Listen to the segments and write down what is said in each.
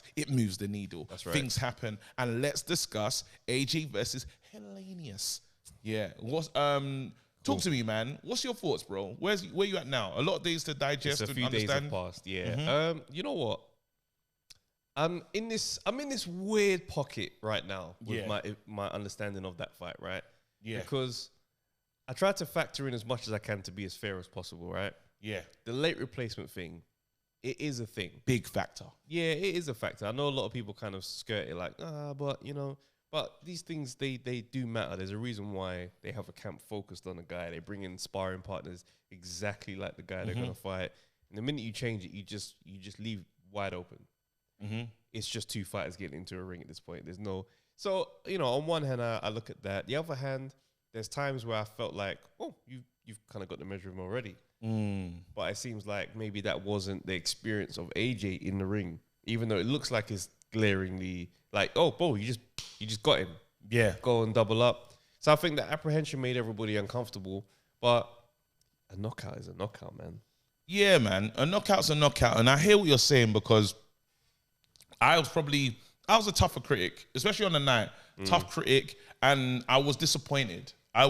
fights. It moves the needle. That's right. Things happen. And let's discuss AJ versus Hellenius. Yeah. Talk to me, man. What's your thoughts, bro? Where you at now? A lot of days to digest It's a few and days understand. have passed. Yeah. You know what? I'm in this weird pocket right now with my understanding of that fight, right? Yeah. Because I try to factor in as much as I can to be as fair as possible, right? Yeah. The late replacement thing, it is a thing. Big factor. Yeah, it is a factor. I know a lot of people kind of skirt it like, but these things, they do matter. There's a reason why they have a camp focused on a guy. They bring in sparring partners exactly like the guy they're going to fight. And the minute you change it, you just leave wide open. It's just two fighters getting into a ring at this point. There's no... So, on one hand, I look at that. The other hand, there's times where I felt like, you've kind of got the measure of him already. But it seems like maybe that wasn't the experience of AJ in the ring, even though it looks like it's glaringly like, bro, you just got him. Yeah. Go and double up. So I think that apprehension made everybody uncomfortable, but a knockout is a knockout, man. Yeah, man. A knockout's a knockout. And I hear what you're saying because I was a tougher critic, especially on the night. Tough critic. And I was disappointed. I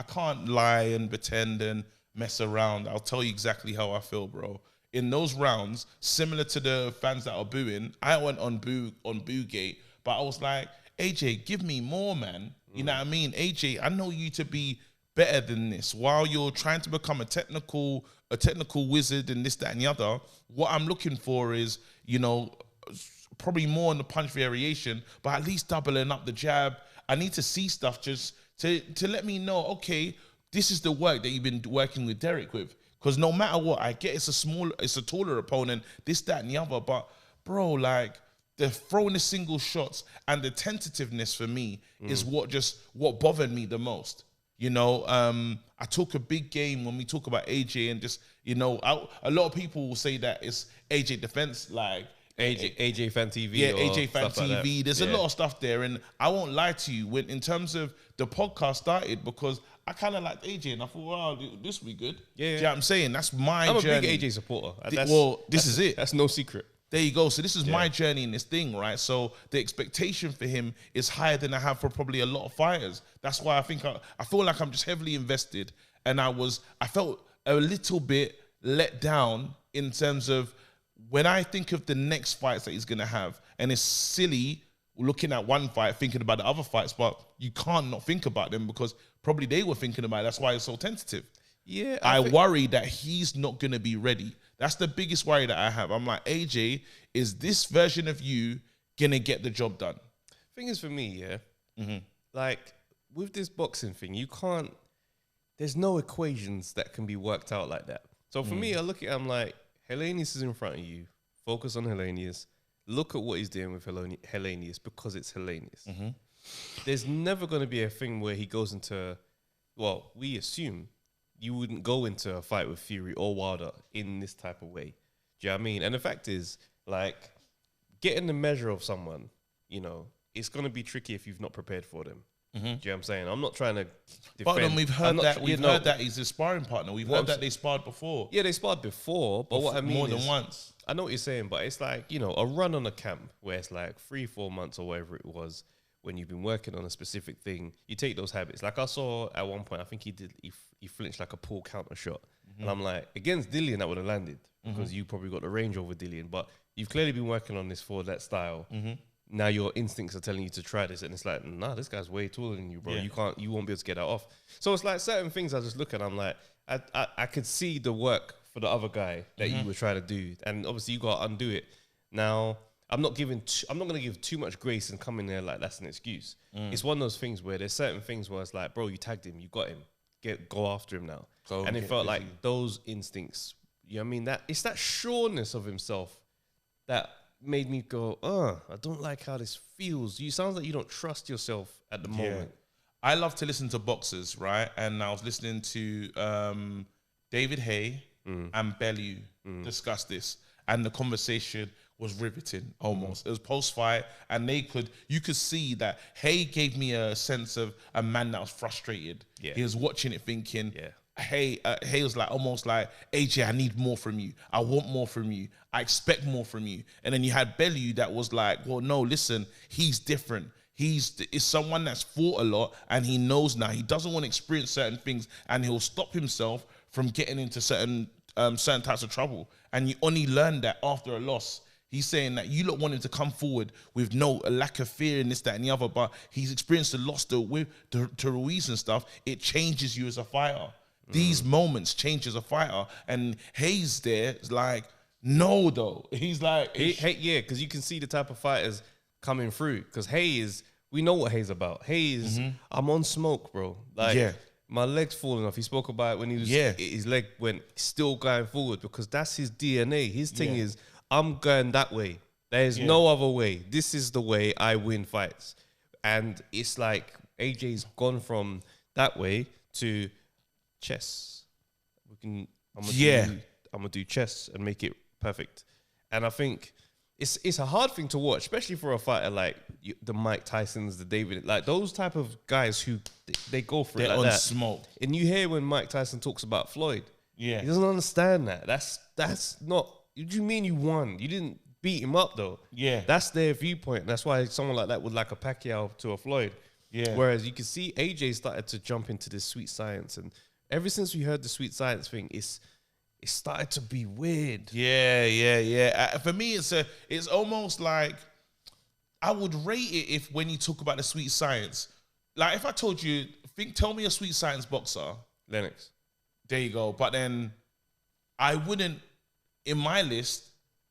can't lie and pretend and mess around. I'll tell you exactly how I feel, bro. In those rounds, similar to the fans that are booing, I went on Boogate, but I was like, AJ, give me more, man. You know what I mean? AJ, I know you to be better than this. While you're trying to become a technical wizard and this, that, and the other, what I'm looking for is, probably more on the punch variation, but at least doubling up the jab. I need to see stuff just to let me know, okay, this is the work that you've been working with Derek with. Because no matter what, I get it's a taller opponent, this, that, and the other. But, bro, like, the throwing the single shots and the tentativeness for me is what bothered me the most. I talk a big game when we talk about AJ and just, a lot of people will say that it's AJ defense, like, AJ Fan TV. Yeah, AJ Fan TV. Like There's a lot of stuff there. And I won't lie to you, in terms of the podcast started, because I kind of liked AJ and I thought, wow, this will be good. Yeah. Do you know what I'm saying? That's my I'm journey. a big AJ supporter. This is it. That's no secret. There you go. So this is my journey in this thing, right? So the expectation for him is higher than I have for probably a lot of fighters. That's why I think I feel like I'm just heavily invested. And I felt a little bit let down in terms of when I think of the next fights that he's going to have. And it's silly looking at one fight, thinking about the other fights, but you can't not think about them because probably they were thinking about it. That's why it's so tentative. Yeah. I worry that he's not going to be ready. That's the biggest worry that I have. I'm like, AJ, is this version of you going to get the job done? Thing is, for me, like, with this boxing thing, there's no equations that can be worked out like that. So for me, I look at it, I'm like, Hellenius is in front of you. Focus on Hellenius. Look at what he's doing with Hellenius because it's Hellenius. There's never going to be a thing where he goes into, we assume you wouldn't go into a fight with Fury or Wilder in this type of way. Do you know what I mean? And the fact is, like, getting the measure of someone, it's going to be tricky if you've not prepared for them. Do you know what I'm saying? I'm not trying to defend. But then we've heard that he's a sparring partner. We've heard that they sparred before. Yeah, they sparred before, but what I mean more than once. I know what you're saying, but it's like, a run on a camp where it's like 3-4 months or whatever it was when you've been working on a specific thing, you take those habits. Like I saw at one point, I think he flinched like a pull counter shot. And I'm like, against Dillian, that would have landed because you probably got the range over Dillian, but you've clearly been working on this for that style. Now your instincts are telling you to try this, and it's like, nah, this guy's way taller than you, bro. Yeah. You won't be able to get that off. So it's like certain things I just look at, I'm like, I could see the work for the other guy that you were trying to do, and obviously you got to undo it. Now, I'm not going to give too much grace and come in there like that's an excuse. It's one of those things where there's certain things where it's like, bro, you tagged him, you got him, go after him now. And it felt like those instincts, you know what I mean? It's that sureness of himself that made me go, I don't like how this feels. You sounds like you don't trust yourself at the moment. I love to listen to boxers, right? And I was listening to David Hay and Bellew discuss this, and the conversation was riveting almost. It was post-fight, and you could see that Hay gave me a sense of a man that was frustrated. Yeah. He was watching it thinking, Hay was like almost like, AJ, I need more from you. I want more from you. I expect more from you. And then you had Bellew that was like, well, no, listen, he's different. Is someone that's fought a lot, and he knows now he doesn't want to experience certain things, and he'll stop himself from getting into certain types of trouble. And you only learn that after a loss. He's saying that you lot wanted to come forward with a lack of fear in this, that, and the other, but he's experienced a loss to Ruiz and stuff. It changes you as a fighter. These moments change as a fighter, and Hayes there is like, no, though. He's like, yeah, because you can see the type of fighters coming through. Because Hayes, we know what Hayes about. Hayes, I'm on smoke, bro. Like, my leg's falling off. He spoke about it when he was, his leg went still going forward, because that's his DNA. His thing is, I'm going that way. There's no other way. This is the way I win fights. And it's like AJ's gone from that way to chess. I'm gonna do chess and make it perfect. And I think it's a hard thing to watch, especially for a fighter like the Mike Tysons, the David, like those type of guys who they go for it like on that. Smoke. And you hear when Mike Tyson talks about Floyd, he doesn't understand that. That's not. What do you mean you won? You didn't beat him up though. Yeah, that's their viewpoint. That's why someone like that would like a Pacquiao to a Floyd. Yeah. Whereas you can see AJ started to jump into this sweet science, and ever since we heard the sweet science thing, it started to be weird. Yeah. For me, it's almost like I would rate it if when you talk about the sweet science, like if I told you, tell me a sweet science boxer, Lennox. There you go. But then I wouldn't. In my list,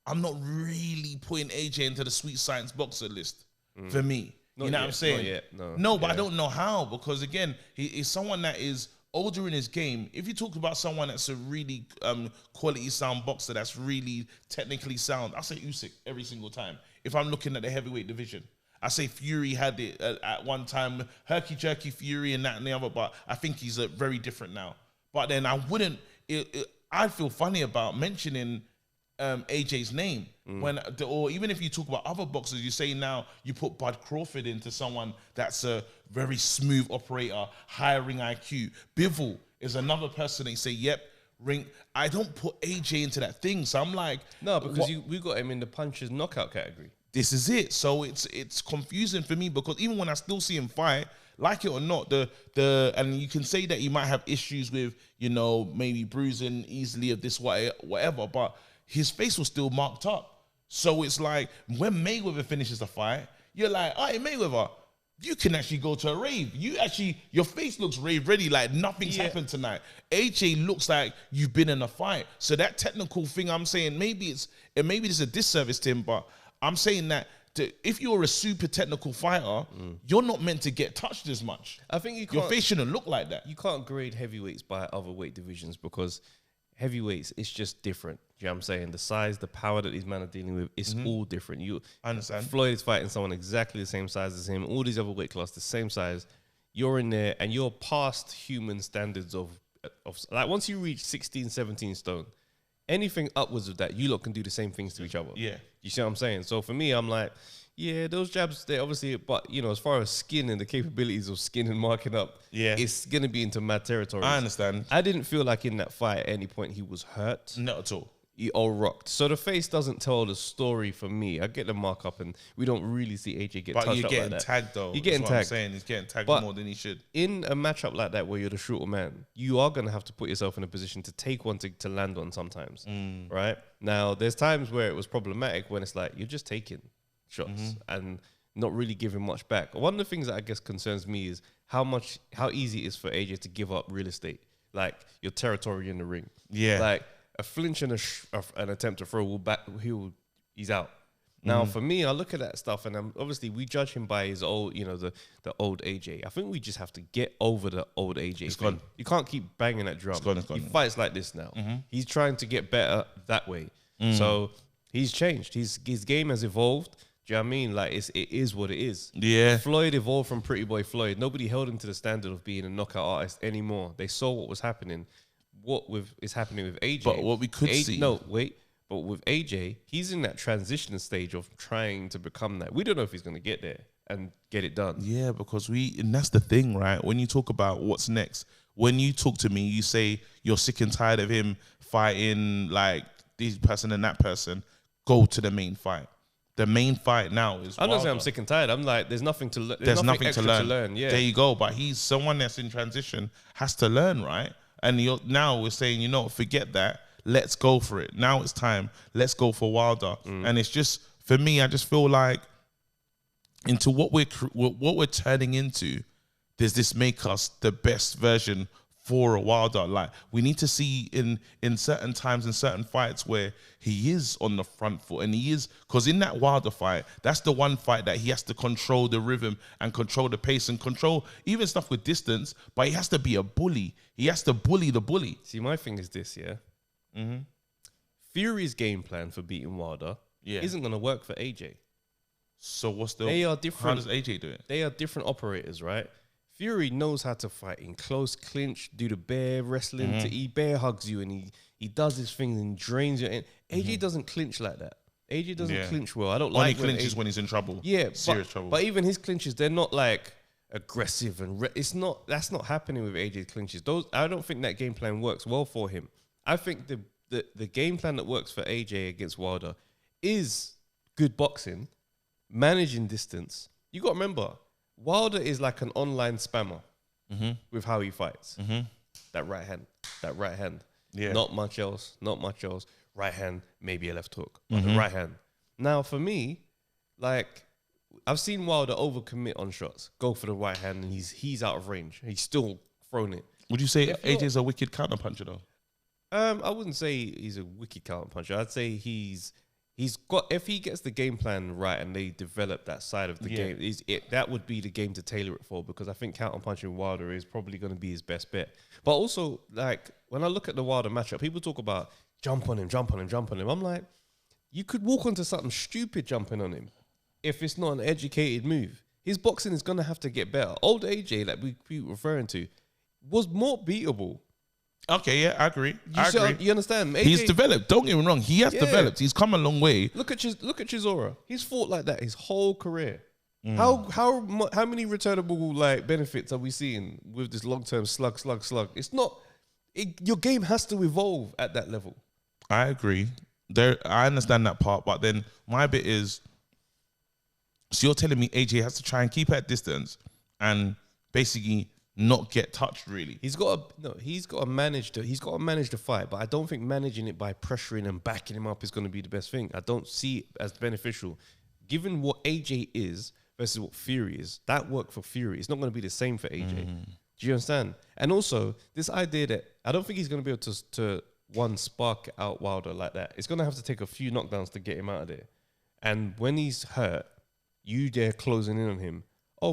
I'm not really putting AJ into the sweet science boxer list for me. Not you know yet, what I'm saying? Not yet, no, but I don't know how, because again, he's someone that is older in his game. If you talk about someone that's a really quality sound boxer, that's really technically sound, I say Usyk every single time. If I'm looking at the heavyweight division, I say Fury had it at one time, herky jerky Fury and that and the other, but I think he's very different now. But then I wouldn't. I'd feel funny about mentioning AJ's name or even if you talk about other boxers, you say now you put Bud Crawford into someone that's a very smooth operator, high ring IQ. Bivol is another person they say, yep, ring. I don't put AJ into that thing, so I'm like, no, because we got him in the punches knockout category. This is it. So it's confusing for me, because even when I still see him fight, like it or not, and you can say that he might have issues with, maybe bruising easily of this whatever, but his face was still marked up. So it's like when Mayweather finishes a fight, you're like, all right, Mayweather, you can actually go to a rave. Your face looks rave ready, like nothing's happened tonight. AJ looks like you've been in a fight. So that technical thing, I'm saying maybe it's a disservice to him, but I'm saying that if you're a super technical fighter, you're not meant to get touched as much. I think your face shouldn't look like that. You can't grade heavyweights by other weight divisions, because heavyweights, it's just different. You know what I'm saying? The size, the power that these men are dealing with, it's all different. I understand. Floyd is fighting someone exactly the same size as him. All these other weight classes, the same size. You're in there and you're past human standards of like once you reach 16, 17 stone, anything upwards of that, you lot can do the same things to each other. Yeah. You see what I'm saying? So for me, I'm like, yeah, those jabs, they obviously, but as far as skin and the capabilities of skin and marking up, it's going to be into mad territory. I understand. I didn't feel like in that fight at any point he was hurt. Not at all. Or rocked. So the face doesn't tell the story for me. I get the markup and we don't really see AJ get touched up like that. But you're getting tagged though. You're getting tagged. I'm saying he's getting tagged more than he should. In a matchup like that where you're the shorter man, you are going to have to put yourself in a position to take one to land on sometimes. Right? Now, there's times where it was problematic when it's like, you're just taking shots and not really giving much back. One of the things that I guess concerns me is how easy it is for AJ to give up real estate, like your territory in the ring. Yeah. Like a flinch and an attempt to throw he's out. Now, for me, I look at that stuff and obviously we judge him by his old, the old AJ. I think we just have to get over the old AJ. It's gone. You can't keep banging that drum. It's gone. He fights like this now. He's trying to get better that way. So he's changed. His game has evolved. Do you know what I mean? Like, it is what it is. Yeah. Floyd evolved from Pretty Boy Floyd. Nobody held him to the standard of being a knockout artist anymore. They saw what was happening. What is happening with AJ. But what we could see. No, wait. But with AJ, he's in that transition stage of trying to become that. We don't know if he's going to get there and get it done. Yeah, because and that's the thing, right? When you talk about what's next when you talk to me, you say you're sick and tired of him fighting like this person and that person. Go to the main fight. The main fight now is I don't say I'm Wilder. sick and tired. I'm like, there's nothing to learn. There's nothing extra to learn. Yeah. There you go. But he's someone that's in transition, has to learn, right? And now we're saying, forget that. Let's go for it. Now it's time. Let's go for Wilder. And it's just, for me, I just feel like into what we're turning into, does this make us the best version for a Wilder? Like, we need to see in certain times, in certain fights where he is on the front foot, and he is, because in that Wilder fight, that's the one fight that he has to control the rhythm and control the pace and control even stuff with distance, but he has to be a bully. He has to bully the bully. See, my thing is this, yeah? Fury's game plan for beating Wilder isn't going to work for AJ. So They are different. How does AJ do it? They are different operators, right? Fury knows how to fight in close clinch, do the bear wrestling, he bear hugs you and he does his thing and drains you. And AJ doesn't clinch like that. AJ doesn't clinch well. I don't like when he clinches when he's in trouble. Yeah, serious trouble. But even his clinches, they're not like aggressive and it's not. That's not happening with AJ's clinches. I don't think that game plan works well for him. I think the game plan that works for AJ against Wilder is good boxing, managing distance. You got to remember, Wilder is like an online spammer with how he fights. That right hand. Yeah. Not much else. Right hand, maybe a left hook. But the right hand. Now, for me, like, I've seen Wilder overcommit on shots, go for the right hand, and he's out of range. He's still thrown it. Would you say AJ's a wicked counter puncher though? I wouldn't say he's a wicked counter puncher. I'd say he's got, if he gets the game plan right and they develop that side of the game, that would be the game to tailor it for, because I think counter punching Wilder is probably going to be his best bet. But also, like, when I look at the Wilder matchup, people talk about jump on him. I'm like, you could walk onto something stupid jumping on him if it's not an educated move. His boxing is going to have to get better. Old AJ, that we keep referring to, was more beatable. Okay, yeah, I agree. You understand? AJ, he's developed. Don't get me wrong. He has developed. He's come a long way. Look at Chisora. He's fought like that his whole career. How many returnable like benefits are we seeing with this long term slug? It's not. Your game has to evolve at that level. I agree. I understand that part, but then my bit is, so you're telling me AJ has to try and keep at distance and basically not get touched, really. He's got to manage the fight, but I don't think managing it by pressuring and backing him up is going to be the best thing. I don't see it as beneficial. Given what AJ is versus what Fury is, that worked for Fury. It's not going to be the same for AJ. Do you understand? And also, this idea that I don't think he's going to be able to one spark out Wilder like that. It's going to have to take a few knockdowns to get him out of there. And when he's hurt, you there closing in on him,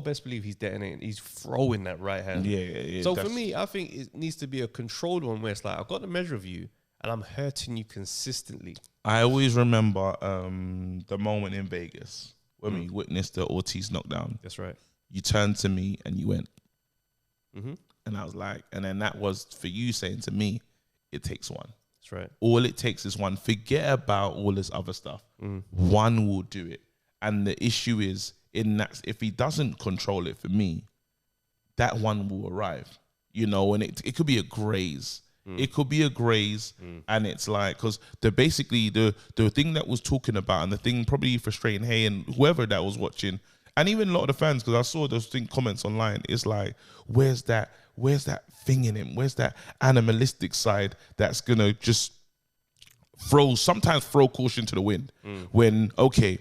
best believe he's detonating. He's throwing that right hand. Yeah. So for me, I think it needs to be a controlled one where it's like, I've got the measure of you and I'm hurting you consistently. I always remember the moment in Vegas when we witnessed the Ortiz knockdown. That's right. You turned to me and you went, and I was like, and then that was for you saying to me, it takes one. That's right. All it takes is one. Forget about all this other stuff. One will do it. And the issue is, in that, if he doesn't control it for me, that one will arrive, and it could be a graze. It could be a graze, and it's like, because the thing that was talking about, and the thing probably frustrating Hay and whoever that was watching, and even a lot of the fans, because I saw those comments online, it's like, where's that thing in him? Where's that animalistic side that's gonna just sometimes throw caution to the wind? When, okay,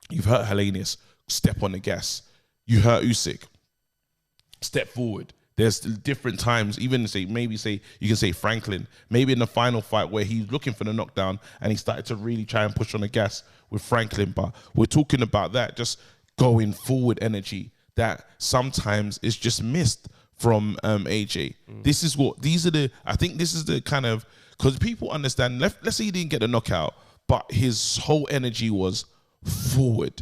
you've hurt Helenius, step on the gas. You hurt Usyk, step forward. There's different times, even you can say Franklin, maybe in the final fight where he's looking for the knockdown and he started to really try and push on the gas with Franklin. But we're talking about that just going forward energy that sometimes is just missed from AJ. I think this is the kind of, because people understand, let's say he didn't get a knockout, but his whole energy was forward.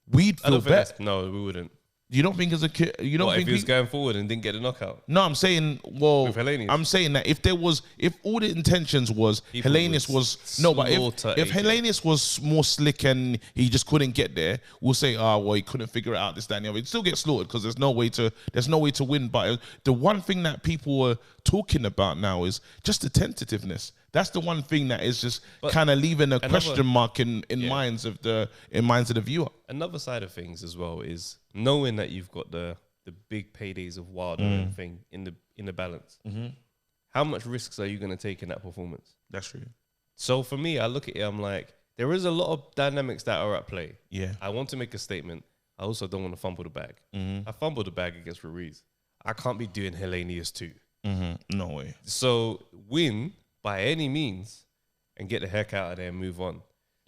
We'd feel better. No, we wouldn't. You don't think as a kid? You don't What, think if he was going forward and didn't get a knockout? No, I'm saying, well, With Hellenius? I'm saying that if all the intentions was People Hellenius would was no, but slaughter if AJ. Hellenius was more slick and he just couldn't get there, we'll say, well, he couldn't figure it out, this, that, and the other. He'd still get slaughtered because there's no way to win. But the one thing that people were talking about now is just the tentativeness. That's the one thing that is just kind of leaving a question mark in minds of the viewer. Another side of things as well is knowing that you've got the big paydays of Wilder and everything in the balance. How much risks are you going to take in that performance? That's true. So for me, I look at it, I'm like, there is a lot of dynamics that are at play. Yeah. I want to make a statement. I also don't want to fumble the bag. I fumbled the bag against Ruiz. I can't be doing Hellenius too. No way. So win by any means and get the heck out of there and move on.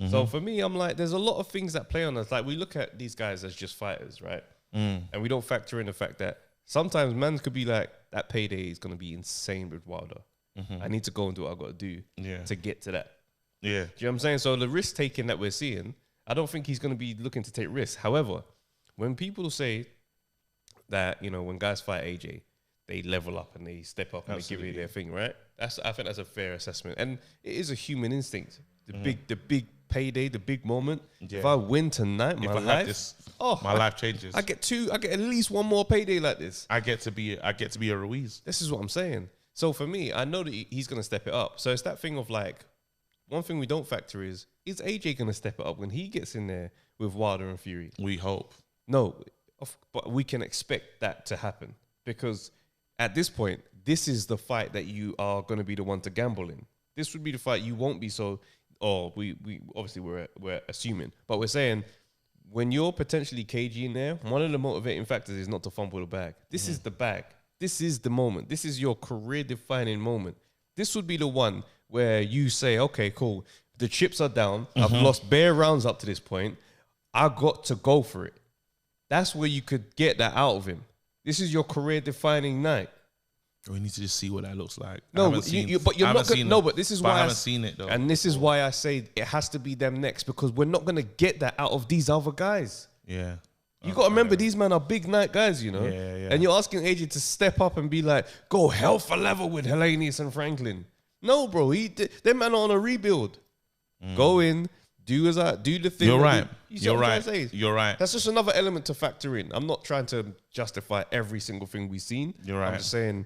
So for me, I'm like, there's a lot of things that play on us. Like, we look at these guys as just fighters, right? And we don't factor in the fact that sometimes man could be like, that payday is going to be insane with Wilder. I need to go and do what I got to do to get to that. Yeah. Do you know what I'm saying? So the risk taking that we're seeing, I don't think he's going to be looking to take risks. However, when people say that, you know, when guys fight AJ, they level up and they step up and they give it their thing, right? I think that's a fair assessment. And it is a human instinct. The big payday, the big moment. Yeah. If I win tonight, my life changes. I get at least one more payday like this. I get to be a Ruiz. This is what I'm saying. So for me, I know that he's going to step it up. So it's that thing of like, one thing we don't factor is AJ going to step it up when he gets in there with Wilder and Fury? We hope. No, but we can expect that to happen because at this point, this is the fight that you are going to be the one to gamble in. This would be the fight you won't be so. Or we obviously we're assuming, but we're saying when you're potentially cagey in there, one of the motivating factors is not to fumble the bag. This is the bag. This is the moment. This is your career-defining moment. This would be the one where you say, okay, cool. The chips are down. I've lost bare rounds up to this point. I got to go for it. That's where you could get that out of him. This is your career-defining night. We need to just see what that looks like. No, but you're not going to. No, but this is why I haven't seen it though. And this is why I say it has to be them next because we're not going to get that out of these other guys. Yeah. You got to remember, these men are big night guys, you know? Yeah. And you're asking AJ to step up and be like, go hell for level with Hellenius and Franklin. No, bro. Them men are on a rebuild. Go in, do the thing. You're right. You're right. You're right. That's just another element to factor in. I'm not trying to justify every single thing we've seen. You're right. I'm just saying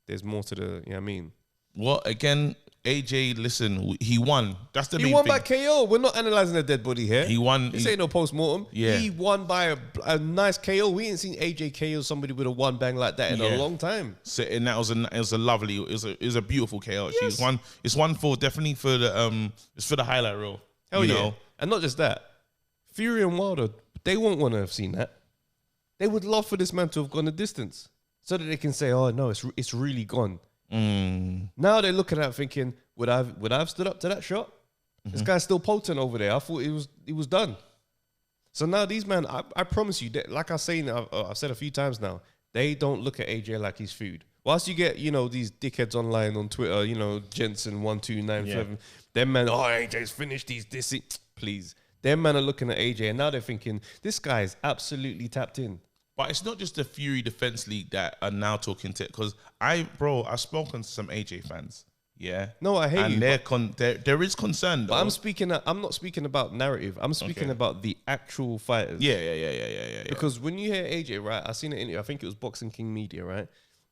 there's more to the, you know what I mean? Well, again, AJ, listen, he won. That's the main He won thing. by KO. We're not analysing a dead body here. He won. This ain't no post-mortem. Yeah. He won by a nice KO. We ain't seen AJ KO somebody with a one bang like that in a long time. So, and that was it was a beautiful KO. Yes. It's one for definitely for the it's for the highlight reel. Hell yeah. Know? And not just that. Fury and Wilder, they won't want to have seen that. They would love for this man to have gone a distance so that they can say, oh no, it's really gone. Now they're looking at it thinking, would I have stood up to that shot? This guy's still potent over there. I thought it was done. So now these men, I promise you, like I've said a few times now, they don't look at AJ like he's food. Whilst you get, you know, these dickheads online on Twitter, you know, Jensen1297, them men, oh, AJ's finished, he's dissing. Please. Them men are looking at AJ and now they're thinking, this guy is absolutely tapped in. But it's not just the Fury Defense League that are now talking to it, because I've spoken to some AJ fans. Yeah. No, I hate you. And there is concern, though. But I'm not speaking about narrative. I'm speaking about the actual fighters. Yeah. Because when you hear AJ, right, I seen it in, I think it was Boxing King Media, right?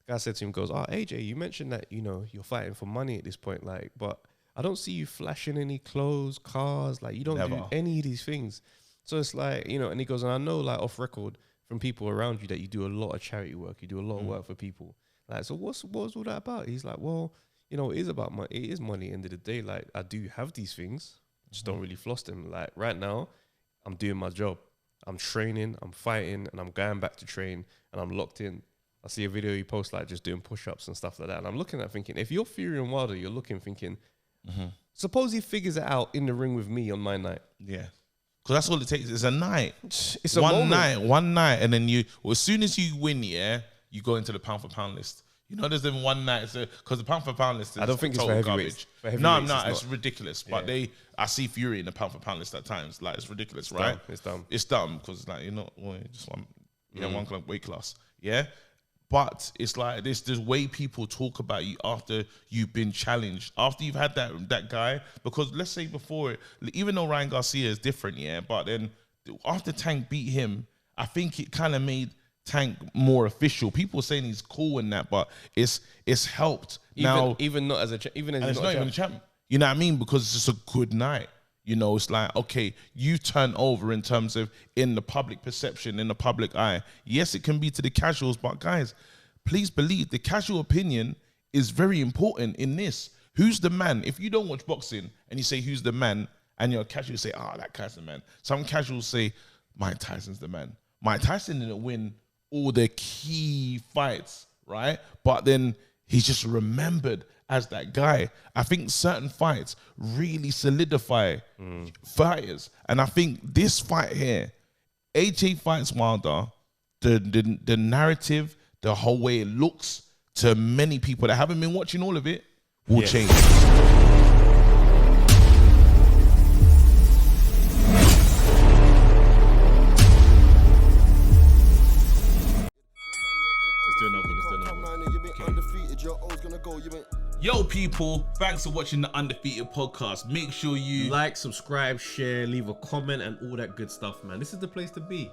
The guy said to him, goes, oh, AJ, you mentioned that, you know, you're fighting for money at this point, like, but I don't see you flashing any clothes, cars, like, you don't do any of these things. So it's like, you know, and he goes, and I know, like, off record, from people around you that you do a lot of charity work, you do a lot of work for people. Like, so what's all that about? He's like, well, you know, it is about money. It is money at the end of the day. Like, I do have these things, just don't really floss them. Like, right now, I'm doing my job. I'm training, I'm fighting, and I'm going back to train, and I'm locked in. I see a video he posts, like, just doing push-ups and stuff like that. And I'm looking at thinking, if you're Fury and Wilder, you're looking thinking, suppose he figures it out in the ring with me on my night. Yeah. Because that's all it takes. It's a night. It's one night. And then as soon as you win, you go into the pound for pound list. You know, there's been one night, because the pound for pound list is I don't think it's for heavyweights. No, it's ridiculous. Yeah. But I see Fury in the pound for pound list at times. Like, it's ridiculous, right? It's dumb. It's dumb because, like, you know, just Yeah, one weight class. Yeah. But it's like this way people talk about you after you've been challenged, after you've had that guy. Because let's say before it, even though Ryan Garcia is different, yeah, but then after Tank beat him, I think it kind of made Tank more official. People are saying he's cool and that, but it's helped now. Even not as a even as it's not even a champ. You know what I mean? Because it's just a good night. You know, it's like, okay, you turn over in terms of in the public perception, in the public eye. Yes, it can be to the casuals, but guys, please believe the casual opinion is very important in this. Who's the man? If you don't watch boxing and you say who's the man, and you're a casual, you say, that guy's the man. Some casuals say, Mike Tyson's the man. Mike Tyson didn't win all the key fights, right? But then he's just remembered as that guy. I think certain fights really solidify fighters. And I think this fight here, AJ fights Wilder, the narrative, the whole way it looks to many people that haven't been watching all of it will change. Yo, people, thanks for watching the Undefeated podcast. Make sure you like, subscribe, share, leave a comment, and all that good stuff, man. This is the place to be.